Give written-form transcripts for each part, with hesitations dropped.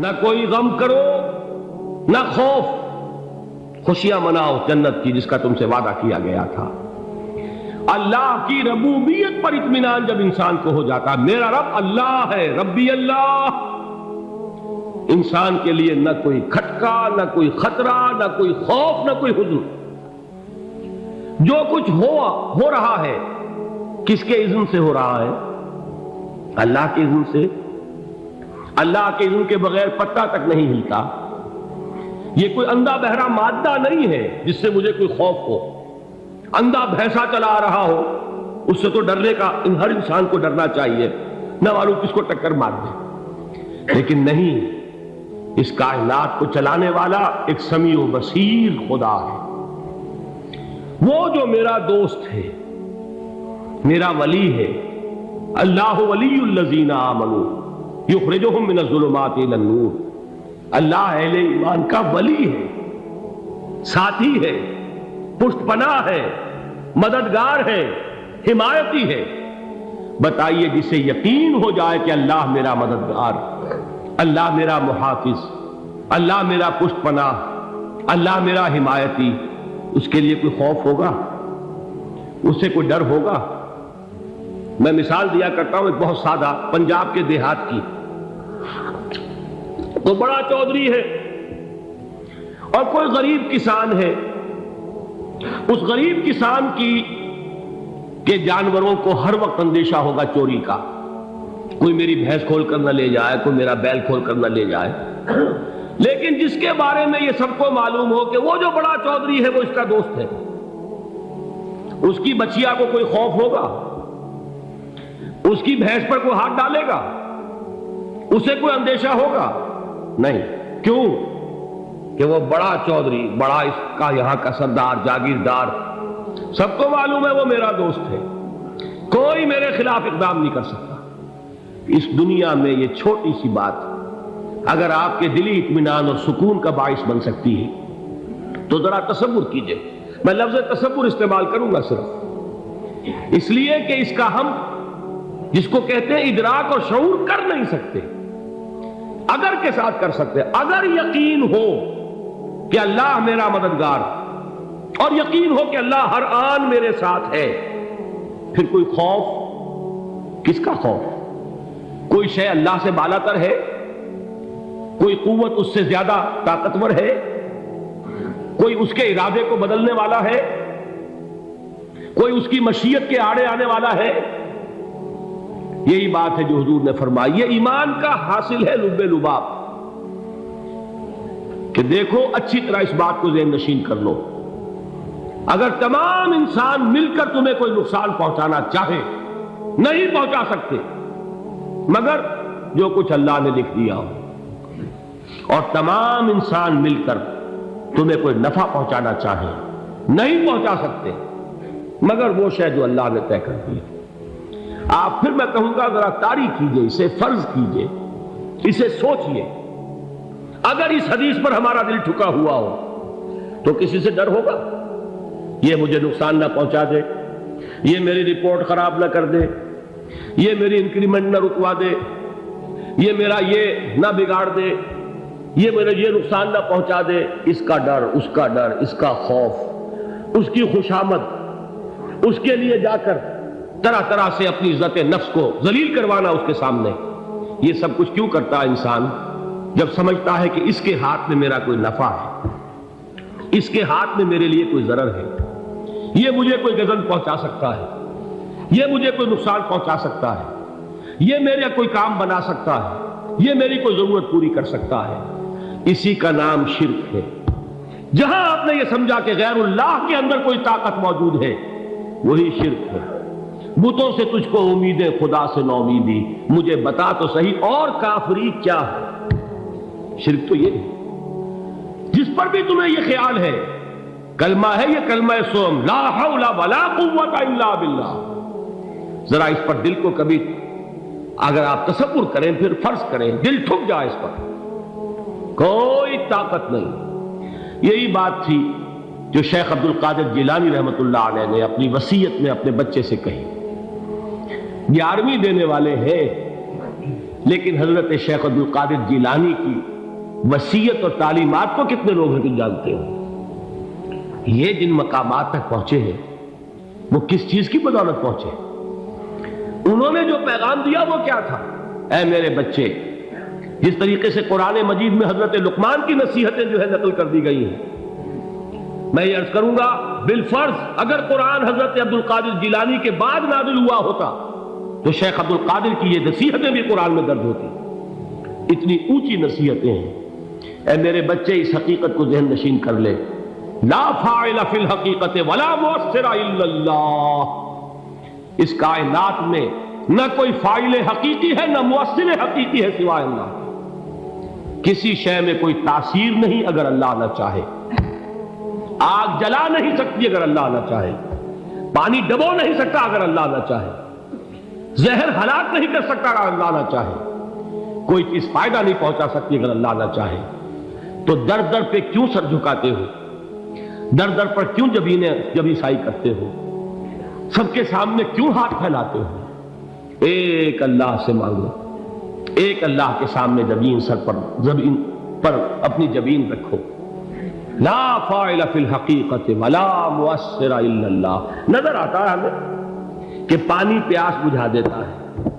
نہ کوئی غم کرو نہ خوف، خوشیاں مناؤ جنت کی جس کا تم سے وعدہ کیا گیا تھا۔ اللہ کی ربوبیت پر اطمینان جب انسان کو ہو جاتا، میرا رب اللہ ہے، ربی اللہ، انسان کے لیے نہ کوئی کھٹکا، نہ کوئی خطرہ، نہ کوئی خوف، نہ کوئی حزن۔ جو کچھ ہو رہا ہے کس کے اذن سے ہو رہا ہے؟ اللہ کے اذن سے۔ اللہ کے اذن کے بغیر پتہ تک نہیں ہلتا۔ یہ کوئی اندھا بہرا مادہ نہیں ہے جس سے مجھے کوئی خوف ہو۔ اندھا بھینسا چلا رہا ہو اس سے تو ڈرنے کا ہر انسان کو ڈرنا چاہیے، نہ معلوم کس کو ٹکر مار دے، لیکن نہیں، اس کائنات کو چلانے والا ایک سمیع و بصیر خدا ہے۔ وہ جو میرا دوست ہے، میرا ولی ہے، اللہ ولی الذین آمنوا یخرجہم من الظلمات الی النور، اللہ اہل ایمان کا ولی ہے، ساتھی ہے، پشت پناہ ہے، مددگار ہے، حمایتی ہے۔ بتائیے جسے یقین ہو جائے کہ اللہ میرا مددگار، اللہ میرا محافظ، اللہ میرا پشت پناہ، اللہ میرا حمایتی، اس کے لیے کوئی خوف ہوگا؟ اس سے کوئی ڈر ہوگا؟ میں مثال دیا کرتا ہوں ایک بہت سادہ، پنجاب کے دیہات کی۔ تو بڑا چودھری ہے اور کوئی غریب کسان ہے، اس غریب کسان کے جانوروں کو ہر وقت اندیشہ ہوگا چوری کا، کوئی میری بھینس کھول کر نہ لے جائے، کوئی میرا بیل کھول کر نہ لے جائے۔ لیکن جس کے بارے میں یہ سب کو معلوم ہو کہ وہ جو بڑا چودھری ہے وہ اس کا دوست ہے، اس کی بچیا کو کوئی خوف ہوگا؟ اس کی بھینس پر کوئی ہاتھ ڈالے گا؟ اسے کوئی اندیشہ ہوگا؟ نہیں۔ کیوں؟ کہ وہ بڑا چودھری، بڑا اس کا یہاں کا سردار، جاگیردار، سب کو معلوم ہے وہ میرا دوست ہے، کوئی میرے خلاف اقدام نہیں کر سکتا۔ اس دنیا میں یہ چھوٹی سی بات اگر آپ کے دلی اطمینان اور سکون کا باعث بن سکتی ہے تو ذرا تصور کیجئے۔ میں لفظ تصور استعمال کروں گا صرف اس لیے کہ اس کا ہم جس کو کہتے ہیں ادراک اور شعور کر نہیں سکتے، اگر کے ساتھ کر سکتے۔ اگر یقین ہو کہ اللہ میرا مددگار اور یقین ہو کہ اللہ ہر آن میرے ساتھ ہے، پھر کوئی خوف؟ کس کا خوف؟ کوئی شے اللہ سے بالا تر ہے؟ کوئی قوت اس سے زیادہ طاقتور ہے؟ کوئی اس کے ارادے کو بدلنے والا ہے؟ کوئی اس کی مشیت کے آڑے آنے والا ہے؟ یہی بات ہے جو حضور نے فرمائی، یہ ایمان کا حاصل ہے لب لباب، کہ دیکھو اچھی طرح اس بات کو ذہن نشین کر لو، اگر تمام انسان مل کر تمہیں کوئی نقصان پہنچانا چاہے نہیں پہنچا سکتے، مگر جو کچھ اللہ نے لکھ دیا ہو، اور تمام انسان مل کر تمہیں کوئی نفع پہنچانا چاہے نہیں پہنچا سکتے، مگر وہ شے جو اللہ نے طے کر دی۔ آپ پھر میں کہوں گا ذرا طاری کیجئے، اسے فرض کیجئے، اسے سوچئے، اگر اس حدیث پر ہمارا دل ٹھکا ہوا ہو تو کسی سے ڈر ہوگا؟ یہ مجھے نقصان نہ پہنچا دے، یہ میری رپورٹ خراب نہ کر دے، یہ میری انکریمنٹ نہ رکوا دے، یہ میرا یہ نہ بگاڑ دے، یہ میرا یہ نقصان نہ پہنچا دے، اس کا ڈر، اس کا ڈر، اس کا خوف، اس کی خوشامد، اس کے لیے جا کر طرح طرح سے اپنی عزت نفس کو ذلیل کروانا اس کے سامنے۔ یہ سب کچھ کیوں کرتا ہے انسان؟ جب سمجھتا ہے کہ اس کے ہاتھ میں میرا کوئی نفع ہے، اس کے ہاتھ میں میرے لیے کوئی ضرر ہے، یہ مجھے کوئی غضب پہنچا سکتا ہے، یہ مجھے کوئی نقصان پہنچا سکتا ہے، یہ میرا کوئی کام بنا سکتا ہے، یہ میری کوئی ضرورت پوری کر سکتا ہے، اسی کا نام شرک ہے۔ جہاں آپ نے یہ سمجھا کہ غیر اللہ کے اندر کوئی طاقت موجود ہے، وہی شرک ہے۔ بتوں سے تجھ کو امیدیں، خدا سے نو امیدی، مجھے بتا تو صحیح اور کافری کیا ہے؟ شرک تو یہ ہے۔ جس پر بھی تمہیں یہ خیال ہے، کلمہ ہے یہ کلمہ سوم، لا حول ولا قوت الا باللہ، ذرا اس پر دل کو کبھی اگر آپ تصور کریں، پھر فرض کریں، دل ٹھک جائے اس پر، کوئی طاقت نہیں۔ یہی بات تھی جو شیخ عبد القادر جیلانی رحمۃ اللہ علیہ نے اپنی وصیت میں اپنے بچے سے کہی۔ 11ویں دینے والے ہیں، لیکن حضرت شیخ عبد القادر جیلانی کی وصیت اور تعلیمات کو کتنے لوگ ہیں تم جانتے ہو؟ یہ جن مقامات تک پہنچے ہیں وہ کس چیز کی بدولت پہنچے؟ انہوں نے جو پیغام دیا وہ کیا تھا؟ اے میرے بچے، جس طریقے سے قرآن مجید میں حضرت لقمان کی نصیحتیں جو ہے نقل کر دی گئی ہیں، میں یہ عرض کروں گا بالفرض اگر قرآن حضرت عبد القادر جیلانی کے بعد نازل ہوا ہوتا تو شیخ عبد القادر کی یہ نصیحتیں بھی قرآن میں درج ہوتی۔ اتنی اونچی نصیحتیں ہیں۔ اے میرے بچے، اس حقیقت کو ذہن نشین کر لے، لا فاعل فی الحقیقت ولا مؤثر الا اللہ۔ اس کائنات میں نہ کوئی فاعل حقیقی ہے نہ مؤثر حقیقی ہے سوائے اللہ۔ کسی شے میں کوئی تاثیر نہیں اگر اللہ نہ چاہے۔ آگ جلا نہیں سکتی اگر اللہ نہ چاہے، پانی ڈبو نہیں سکتا اگر اللہ نہ چاہے، زہر ہلاک نہیں کر سکتا اگر اللہ نہ چاہے، کوئی چیز فائدہ نہیں پہنچا سکتی اگر اللہ نہ چاہے۔ تو در در پہ کیوں سر جھکاتے ہو؟ در در پر کیوں جبیں سائی کرتے ہو؟ سب کے سامنے کیوں ہاتھ پھیلاتے ہو؟ ایک اللہ سے مانگو، ایک اللہ کے سامنے زمین پر اپنی جبین رکھو۔ لا فاعل فی الحقیقت ولا مؤثر الا اللہ۔ نظر آتا ہے ہمیں کہ پانی پیاس بجھا دیتا ہے،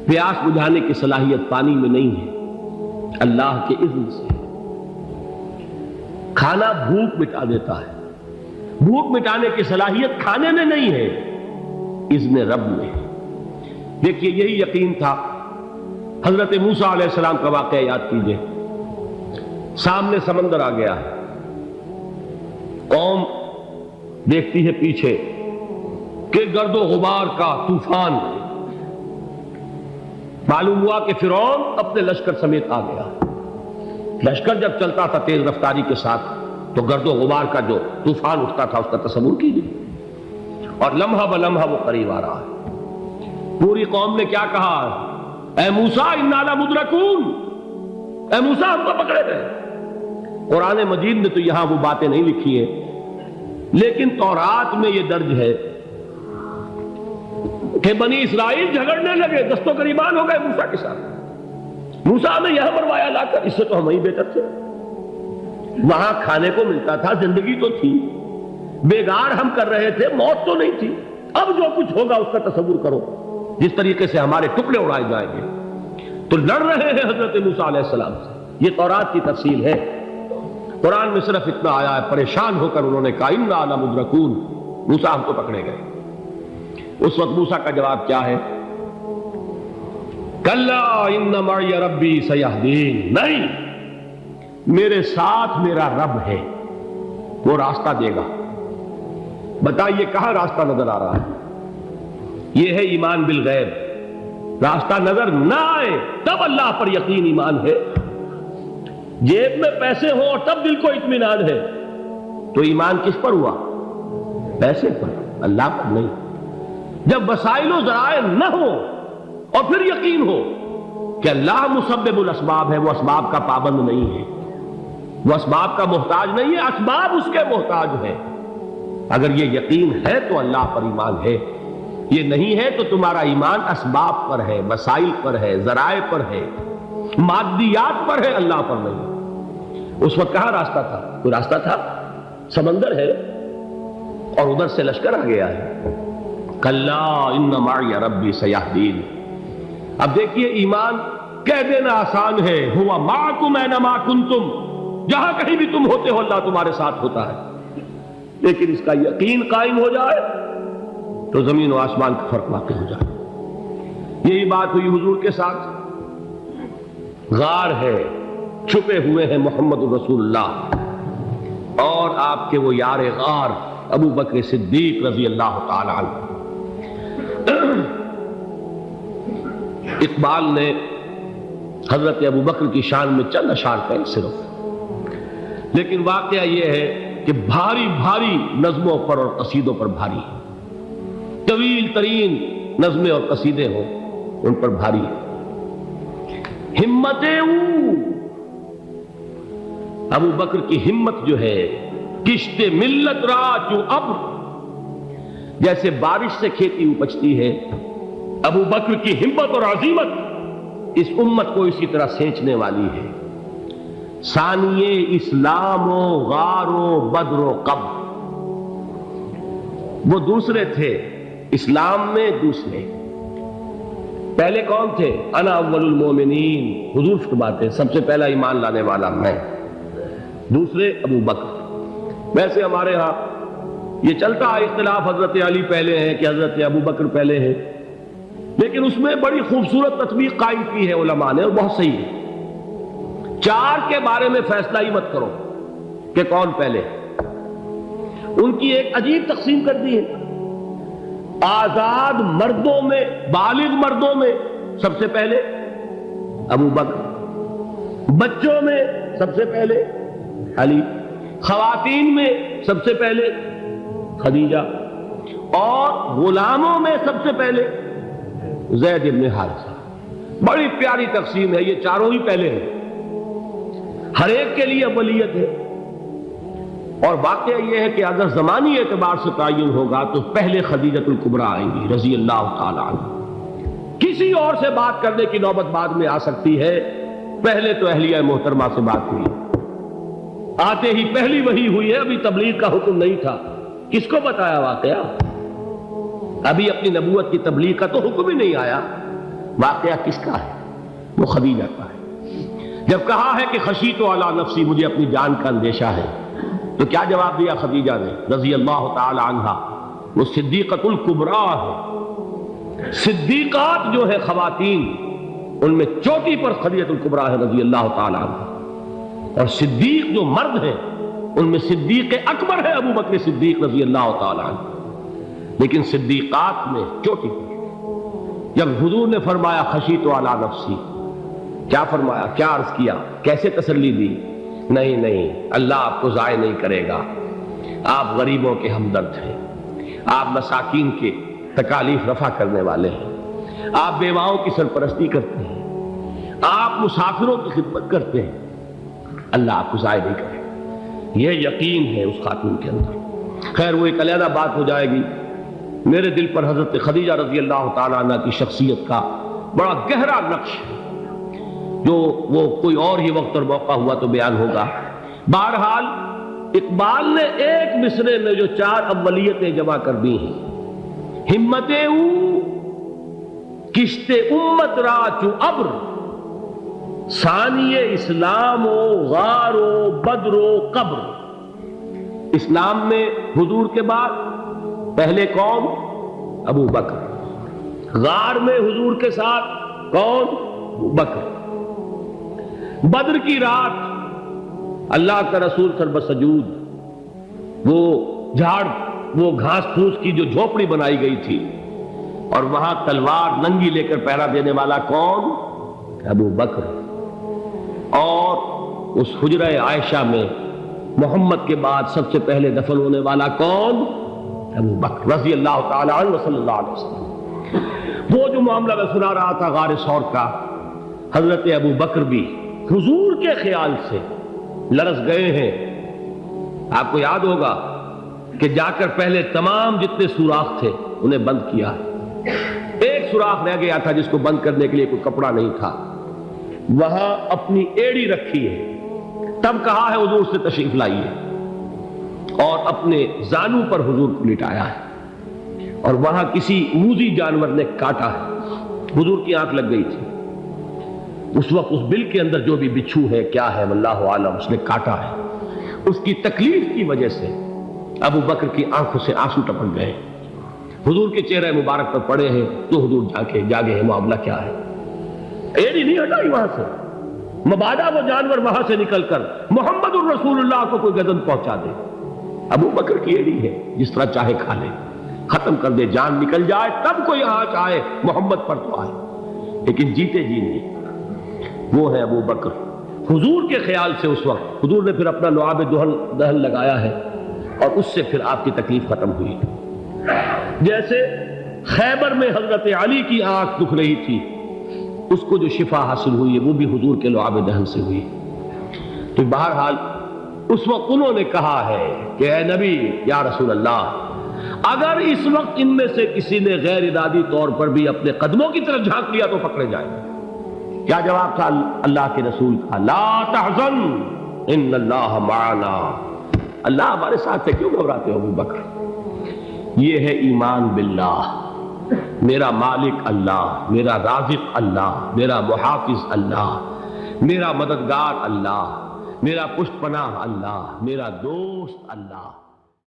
پیاس بجھانے کی صلاحیت پانی میں نہیں ہے، اللہ کے اذن سے۔ کھانا بھوک مٹا دیتا ہے، بھوک مٹانے کی صلاحیت کھانے میں نہیں ہے، اذن رب میں۔ دیکھیے یہی یقین تھا حضرت موسیٰ علیہ السلام کا واقعہ یاد کیجئے۔ سامنے سمندر آ گیا ہے، قوم دیکھتی ہے پیچھے کہ گرد و غبار کا طوفان، معلوم ہوا کہ فرعون اپنے لشکر سمیت آ گیا۔ لشکر جب چلتا تھا تیز رفتاری کے ساتھ تو گرد و غبار کا جو طوفان اٹھتا تھا اس کا تصور کیجیے، اور لمحہ بلمحہ وہ قریب آ رہا ہے۔ پوری قوم نے کیا کہا؟ اے موسیٰ انا لمدرکون، اے موسیٰ ہم کو پکڑے گئے۔ قرآن مجید نے تو یہاں وہ باتیں نہیں لکھی ہیں، لیکن تورات میں یہ درج ہے کہ بنی اسرائیل جھگڑنے لگے، دست و گریبان ہو گئے موسیٰ کے ساتھ۔ موسیٰ ہمیں یہاں مروایا لا کر، اس سے تو ہم ہی بہتر تھے، وہاں کھانے کو ملتا تھا، زندگی تو تھی، بیگار ہم کر رہے تھے، موت تو نہیں تھی۔ اب جو کچھ ہوگا اس کا تصور کرو، جس طریقے سے ہمارے ٹکڑے اڑائے جائیں گے۔ تو لڑ رہے ہیں حضرت موسیٰ علیہ السلام سے۔ یہ تورات کی تفصیل ہے، قرآن میں صرف اتنا آیا ہے، پریشان ہو کر انہوں نے کہا انا لمدرکون، موسیٰ ہم کو پکڑے گئے۔ اس وقت موسیٰ کا جواب کیا ہے؟ کلا ان معی ربی سیہدین، نہیں، میرے ساتھ میرا رب ہے، وہ راستہ دے گا۔ بتائیے کہاں راستہ نظر آ رہا ہے؟ یہ ہے ایمان بالغیب۔ راستہ نظر نہ آئے تب اللہ پر یقین ایمان ہے۔ جیب میں پیسے ہوں اور تب دل کو اطمینان ہے تو ایمان کس پر ہوا؟ پیسے پر، اللہ پر نہیں۔ جب وسائل و ذرائع نہ ہو اور پھر یقین ہو کہ اللہ مسبب الاسباب ہے، وہ اسباب کا پابند نہیں ہے، وہ اسباب کا محتاج نہیں ہے، اسباب اس کے محتاج ہے۔ اگر یہ یقین ہے تو اللہ پر ایمان ہے، یہ نہیں ہے تو تمہارا ایمان اسباب پر ہے، وسائل پر ہے، ذرائع پر ہے، مادیات پر ہے، اللہ پر نہیں۔ اس وقت کہاں راستہ تھا؟ کوئی راستہ تھا؟ سمندر ہے اور ادھر سے لشکر آ گیا ہے۔ کلا ان معی ربی سیہدین۔ اب دیکھیے ایمان کہہ دینا آسان ہے، ہوا معکم اینما کنتم، جہاں کہیں بھی تم ہوتے ہو اللہ تمہارے ساتھ ہوتا ہے، لیکن اس کا یقین قائم ہو جائے تو زمین و آسمان کا فرق واقع ہو جائے۔ یہی بات ہوئی حضور کے ساتھ۔ غار ہے، چھپے ہوئے ہیں محمد رسول اللہ اور آپ کے وہ یار غار ابو بکر صدیق رضی اللہ تعالی عنہ۔ اقبال نے حضرت ابو بکر کی شان میں چند اشعار کہے صرف، لیکن واقعہ یہ ہے کہ بھاری بھاری نظموں پر اور قصیدوں پر بھاری ہے، طویل ترین نظمیں اور قصیدے ہوں ان پر بھاری ہے۔ ہمتیں ابو بکر کی ہمت جو ہے، کشت ملت را چوں ابر، جیسے بارش سے کھیتی اپجتی ہے، ابو بکر کی ہمت اور عزیمت اس امت کو اسی طرح سینچنے والی ہے۔ ثانیے اسلام و غار و بدر و قبر، وہ دوسرے تھے اسلام میں، دوسرے پہلے کون تھے؟ انا اول المومنین، حضور فرماتے سب سے پہلا ایمان لانے والا میں، دوسرے ابو بکر۔ ویسے ہمارے ہاں یہ چلتا ہے اختلاف، حضرت علی پہلے ہیں کہ حضرت ابو بکر پہلے ہیں، لیکن اس میں بڑی خوبصورت تطبیق قائم کی ہے علماء نے، اور بہت صحیح ہے۔ چار کے بارے میں فیصلہ ہی مت کرو کہ کون پہلے، ان کی ایک عجیب تقسیم کر دی ہے۔ آزاد مردوں میں، بالغ مردوں میں سب سے پہلے ابو بکر، بچوں میں سب سے پہلے علی، خواتین میں سب سے پہلے خدیجہ، اور غلاموں میں سب سے پہلے زید بن حارثہ۔ بڑی پیاری تقسیم ہے، یہ چاروں ہی پہلے ہیں، ہر ایک کے لیے اولیت ہے۔ اور واقعہ یہ ہے کہ اگر زمانی اعتبار سے تعین ہوگا تو پہلے خدیجۃ الکبریٰ آئیں گی رضی اللہ تعالی عنہ، کسی اور سے بات کرنے کی نوبت بعد میں آ سکتی ہے، پہلے تو اہلیہ محترمہ سے بات ہوئی، آتے ہی پہلی وحی ہوئی ہے، ابھی تبلیغ کا حکم نہیں تھا، کس کو بتایا واقعہ؟ ابھی اپنی نبوت کی تبلیغ کا تو حکم ہی نہیں آیا، واقعہ کس کا ہے؟ وہ خدیجہ کا ہے۔ جب کہا ہے کہ خشیت علی نفسی، مجھے اپنی جان کا اندیشہ ہے، تو کیا جواب دیا خدیجہ نے رضی اللہ تعالی عنہا؟ وہ صدیقۃ الکبریٰ ہے، صدیقات جو ہے خواتین ان میں چوٹی پر خدیجۃ الکبریٰ ہے رضی اللہ تعالی عنہا، اور صدیق جو مرد ہیں ان میں صدیق اکبر ہے ابو بکر صدیق رضی اللہ تعالی عنہ، لیکن صدیقات میں چوٹی پر۔ جب حضور نے فرمایا خشیت علی نفسی، کیا فرمایا، کیا عرض کیا، کیسے تسلی دی؟ نہیں نہیں، اللہ آپ کو ضائع نہیں کرے گا، آپ غریبوں کے ہمدرد ہیں، آپ مساکین کے تکالیف رفع کرنے والے ہیں، آپ بیواؤں کی سرپرستی کرتے ہیں، آپ مسافروں کی خدمت کرتے ہیں، اللہ آپ کو ضائع نہیں کرے گا۔ یہ یقین ہے اس خاتون کے اندر۔ خیر وہ ایک علیحدہ بات ہو جائے گی۔ میرے دل پر حضرت خدیجہ رضی اللہ تعالیٰ عنہ کی شخصیت کا بڑا گہرا نقش ہے، جو وہ کوئی اور ہی وقت اور موقع ہوا تو بیان ہوگا۔ بہرحال اقبال نے ایک مصرے میں جو چار اولیتیں جمع کر دی ہیں، ہمتیں او کشت امت را چو ابر، ثانی اسلام و غار و بدر و قبر۔ اسلام میں حضور کے بعد پہلے کون؟ ابو بکر۔ غار میں حضور کے ساتھ کون؟ ابو بکر۔ بدر کی رات اللہ کا رسول سر بسجود، وہ جھاڑ، وہ گھاس پھوس کی جو جھوپڑی بنائی گئی تھی، اور وہاں تلوار ننگی لے کر پہرا دینے والا کون؟ ابو بکر۔ اور اس حجرہ عائشہ میں محمد کے بعد سب سے پہلے دفن ہونے والا کون؟ ابو بکر رضی اللہ تعالی عنہ وصلی اللہ علیہ وسلم۔ وہ جو معاملہ میں سنا رہا تھا غار ثور کا، حضرت ابو بکر بھی حضور کے خیال سے لرز گئے ہیں۔ آپ کو یاد ہوگا کہ جا کر پہلے تمام جتنے سوراخ تھے انہیں بند کیا ہے، ایک سوراخ رہ گیا تھا جس کو بند کرنے کے لیے کوئی کپڑا نہیں تھا، وہاں اپنی ایڑی رکھی ہے، تب کہا ہے حضور سے تشریف لائیے، اور اپنے زانو پر حضور کو لٹایا ہے، اور وہاں کسی موذی جانور نے کاٹا ہے، حضور کی آنکھ لگ گئی تھی، اس وقت اس بل کے اندر جو بھی بچھو ہے کیا ہے واللہ عالم، اس نے کاٹا ہے، اس کی تکلیف کی وجہ سے ابو بکر کی آنکھوں سے آنسو ٹپک گئے، حضور کے چہرے مبارک پر پڑے ہیں، تو حضور جاگے ہیں، معاملہ کیا ہے؟ ایڑی نہیں ہٹائی وہاں سے، مبادا وہ جانور وہاں سے نکل کر محمد الرسول اللہ کو کوئی گزن پہنچا دے، ابو بکر کی ایڑی ہے، جس طرح چاہے کھا لے، ختم کر دے، جان نکل جائے تب کوئی آنچ آئے، محمد پر تو آئے، لیکن جیتے جی نہیں۔ وہ ہے ابو بکر۔ حضور کے خیال سے اس وقت حضور نے پھر اپنا لعاب دہن لگایا ہے، اور اس سے پھر آپ کی تکلیف ختم ہوئی۔ جیسے خیبر میں حضرت علی کی آنکھ دکھ رہی تھی، اس کو جو شفا حاصل ہوئی ہے وہ بھی حضور کے لعاب دہن سے ہوئی۔ تو بہرحال اس وقت انہوں نے کہا ہے کہ اے نبی یا رسول اللہ، اگر اس وقت ان میں سے کسی نے غیر ارادی طور پر بھی اپنے قدموں کی طرف جھانک لیا تو پکڑے جائیں، کیا جواب تھا اللہ کے رسول کا؟ لا تحزن ان اللہ معنا، اللہ ہمارے ساتھ ہے، کیوں گھبراتے ہو ابو بکر؟ یہ ہے ایمان باللہ، میرا مالک اللہ، میرا رازق اللہ، میرا محافظ اللہ، میرا مددگار اللہ، میرا پشت پناہ اللہ، میرا دوست اللہ۔